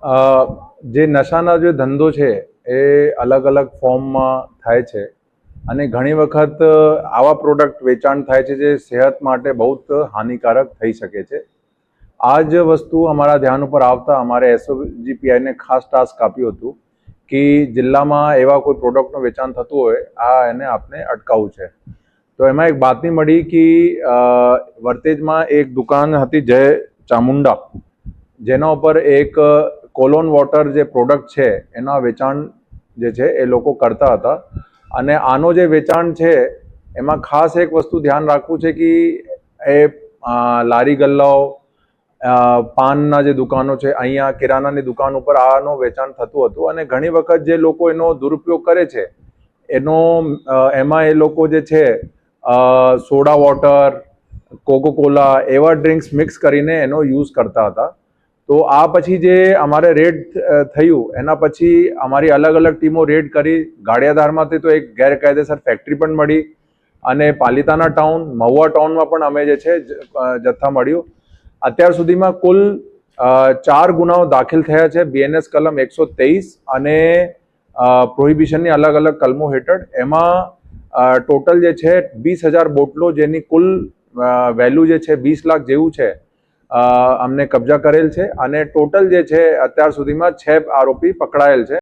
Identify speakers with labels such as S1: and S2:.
S1: જે નશાનો જે ધંધો છે એ અલગ અલગ ફોર્મમાં થાય છે અને ઘણી વખત આવા પ્રોડક્ટ વેચાણ થાય છે જે સેહત માટે બહુ જ હાનિકારક થઈ શકે છે। આ જ વસ્તુ અમારા ધ્યાન ઉપર આવતા અમારે એસઓજીપીઆઈને ખાસ ટાસ્ક આપ્યું હતું કે જિલ્લામાં એવા કોઈ પ્રોડક્ટનું વેચાણ થતું હોય એને આપણે અટકાવવું છે। તો એમાં એક બાતમી મળી કે વર્તેજમાં એક દુકાન હતી જય ચામુંડા, જેના ઉપર એક કોલોન વોટર જે પ્રોડક્ટ છે એના વેચાણ જે છે એ લોકો કરતા હતા અને આનો જે વેચાણ છે એમાં ખાસ એક વસ્તુ ધ્યાન રાખવું છે કે એ લારી ગલ્લાઓ, પાનના જે દુકાનો છે અહીંયા કિરાનાની દુકાન ઉપર આનો વેચાણ થતું હતું અને ઘણી વખત જે લોકો એનો દુરુપયોગ કરે છે એમાં એ લોકો જે છે સોડા વોટર, કોકોકોલા એવા ડ્રિંક્સ મિક્સ કરીને એનો યુઝ કરતા હતા। તો આ પછી જે અમારે રેડ થયું એના પછી અમારી અલગ અલગ ટીમો રેડ કરી। ગાડિયાધારમાંથી તો એક ગેરકાયદેસર ફેક્ટરી પણ મળી અને પાલિતાના ટાઉન, મહુવા ટાઉનમાં પણ અમે જે છે જથ્થા મળ્યું। અત્યાર સુધીમાં કુલ 4 ગુનાઓ દાખલ થયા છે બીએનએસ કલમ 123 અને પ્રોહિબિશનની અલગ અલગ કલમો હેઠળ। એમાં ટોટલ જે છે 20,000 બોટલો જેની કુલ વેલ્યુ જે છે 20 લાખ જેવું છે અમને કબજા કરેલ છે અને ટોટલ જે છે અત્યાર સુધીમાં 6 આરોપી પકડાયેલ છે।